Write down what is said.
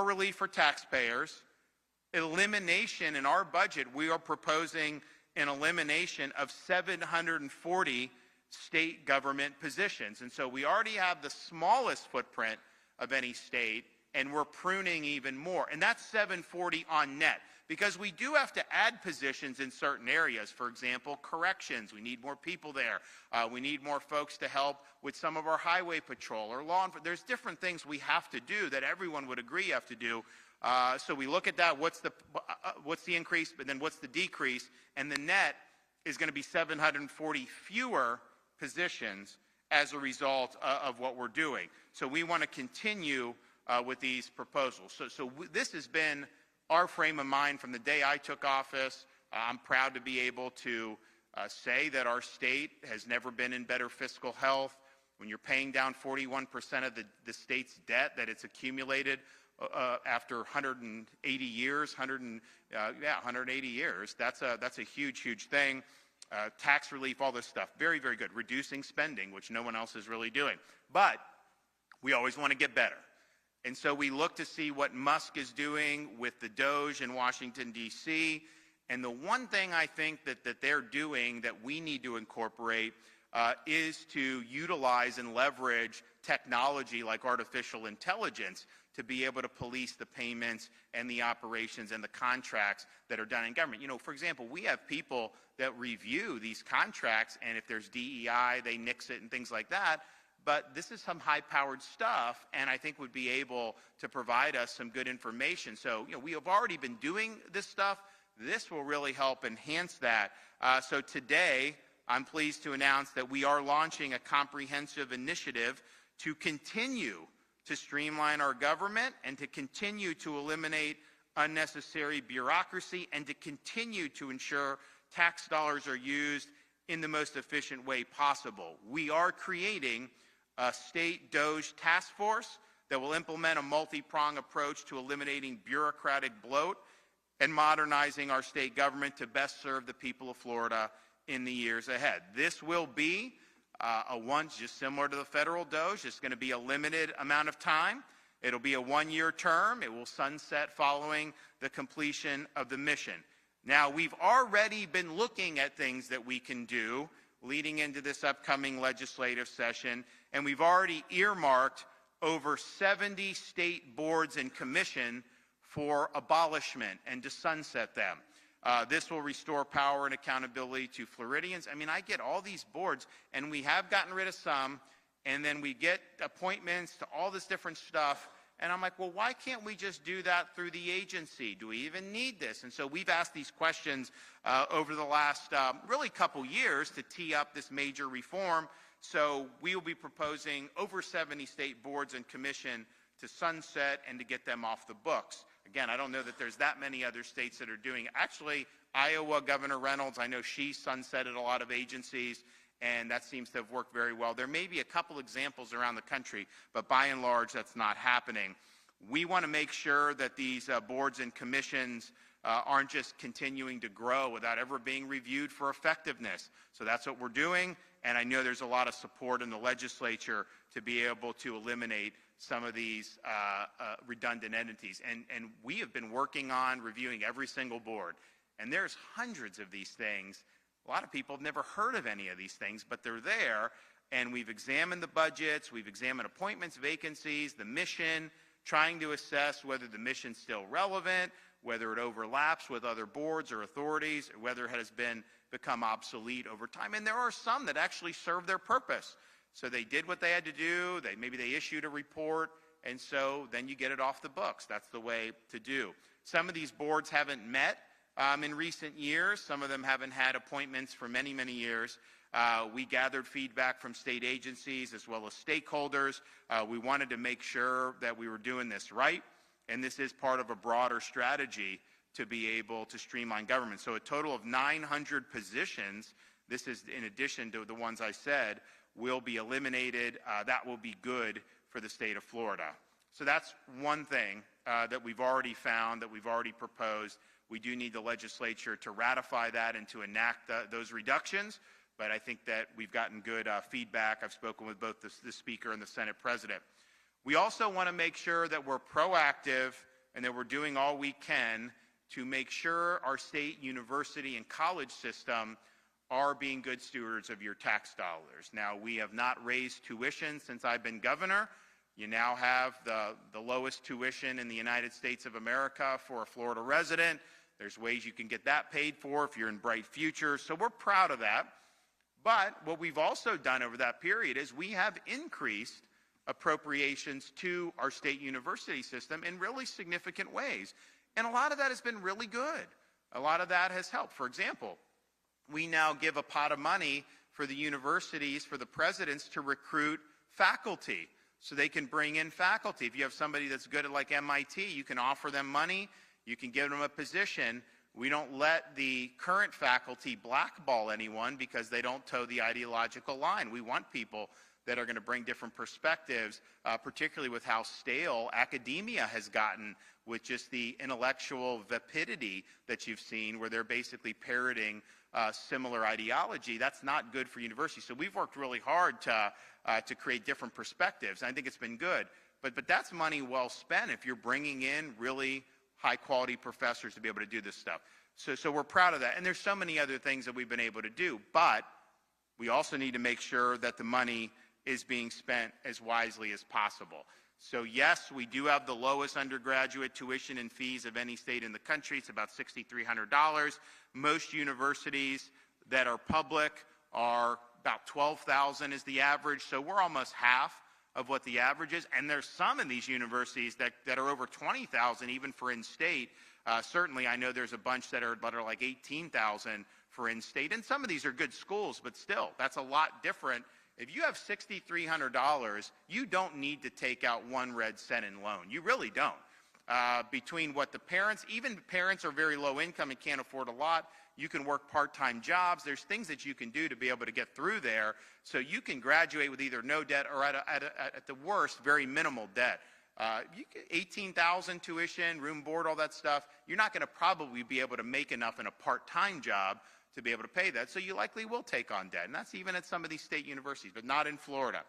more relief for taxpayers, elimination in our budget. We are proposing an elimination of 740 state government positions. And so we already have the smallest footprint of any state, and we're pruning even more. And that's 740 on net, because we do have to add positions in certain areas. For example, corrections. We need more people there. We need more folks to help with some of our highway patrol or law enforcement. There's different things we have to do that everyone would agree you have to do. So we look at that, what's the increase, but then what's the decrease, and the net is going to be 740 fewer positions as a result of what we're doing. So we want to continue with these proposals. So this has been our frame of mind from the day I took office. I'm proud to be able to say that our state has never been in better fiscal health. When you're paying down 41% of the state's debt that it's accumulated after 180 years, 180 years, that's a huge thing. Tax relief, all this stuff, very good. Reducing spending, which no one else is really doing. But we always want to get better. And so we look to see what Musk is doing with the DOGE in Washington, D.C. And the one thing I think that they're doing that we need to incorporate is to utilize and leverage technology like artificial intelligence to be able to police the payments and the operations and the contracts that are done in government. You know, for example, we have people that review these contracts, and if there's DEI, they nix it and things like that. But this is some high-powered stuff, and I think would be able to provide us some good information. So, you know, we have already been doing this stuff. This will really help enhance that. So today, I'm pleased to announce that we are launching a comprehensive initiative to continue to streamline our government and to continue to eliminate unnecessary bureaucracy and to continue to ensure tax dollars are used in the most efficient way possible. We are creating a state DOGE task force that will implement a multi-pronged approach to eliminating bureaucratic bloat and modernizing our state government to best serve the people of Florida in the years ahead. This will be just similar to the federal DOGE. It's going to be a limited amount of time. It'll be a one-year term. It will sunset following the completion of the mission. Now, we've already been looking at things that we can do leading into this upcoming legislative session, and we've already earmarked over 70 state boards and commission for abolishment and to sunset them. This will restore power and accountability to Floridians. I mean, I get all these boards, and we have gotten rid of some, and then we get appointments to all this different stuff, and I'm like, well, why can't we just do that through the agency? Do we even need this? And so we've asked these questions over the last really couple years to tee up this major reform. So we will be proposing over 70 state boards and commission to sunset and to get them off the books. Again, I don't know that there's that many other states that are doing it. Actually, Iowa, Governor Reynolds, I know she sunsetted a lot of agencies, and that seems to have worked very well. There may be a couple examples around the country, but by and large, that's not happening. We want to make sure that these boards and commissions aren't just continuing to grow without ever being reviewed for effectiveness. So that's what we're doing, and I know there's a lot of support in the legislature to be able to eliminate some of these redundant entities. And we have been working on reviewing every single board, and there's hundreds of these things. A lot of people have never heard of any of these things, but they're there, and we've examined the budgets, we've examined appointments, vacancies, the mission, trying to assess whether the mission's still relevant, whether it overlaps with other boards or authorities, or whether it has become obsolete over time. And there are some that actually serve their purpose. So they did what they had to do, maybe they issued a report, and so then you get it off the books. That's the way to do. Some of these boards haven't met in recent years. Some of them haven't had appointments for many, many years. We gathered feedback from state agencies as well as stakeholders. We wanted to make sure that we were doing this right, and this is part of a broader strategy to be able to streamline government. So a total of 900 positions, this is in addition to the ones I said, will be eliminated. That will be good for the state of Florida. So that's one thing that we've already found, that we've already proposed. We do need the legislature to ratify that and to enact those reductions, but I think that we've gotten good feedback. I've spoken with both the Speaker and the Senate President. We also want to make sure that we're proactive and that we're doing all we can to make sure our state university and college system are being good stewards of your tax dollars. Now, we have not raised tuition since I've been governor. You now have the lowest tuition in the United States of America for a Florida resident. There's ways you can get that paid for if you're in Bright Future. So we're proud of that. But what we've also done over that period is we have increased appropriations to our state university system in really significant ways. And a lot of that has been really good. A lot of that has helped. For example, we now give a pot of money for the universities, for the presidents to recruit faculty so they can bring in faculty. If you have somebody that's good at like MIT, you can offer them money, you can give them a position. We don't let the current faculty blackball anyone because they don't toe the ideological line. We want people that are going to bring different perspectives, particularly with how stale academia has gotten with just the intellectual vapidity that you've seen, where they're basically parroting similar ideology. That's not good for universities. So we've worked really hard to create different perspectives. And I think it's been good. But that's money well spent if you're bringing in really high-quality professors to be able to do this stuff. So we're proud of that. And there's so many other things that we've been able to do. But we also need to make sure that the money is being spent as wisely as possible. So yes, we do have the lowest undergraduate tuition and fees of any state in the country. It's about $6,300. Most universities that are public are about $12,000 is the average. So we're almost half of what the average is. And there's some in these universities that are over $20,000 even for in-state. Certainly I know there's a bunch that are like $18,000 for in-state. And some of these are good schools, but still, that's a lot different. If you have $6,300, you don't need to take out one red cent in loan. You really don't. Between what the parents, even parents are very low income and can't afford a lot, you can work part-time jobs. There's things that you can do to be able to get through there so you can graduate with either no debt or at the worst, very minimal debt. You get $18,000 tuition, room, board, all that stuff. You're not going to probably be able to make enough in a part-time job to be able to pay that, so you likely will take on debt. And that's even at some of these state universities, but not in Florida.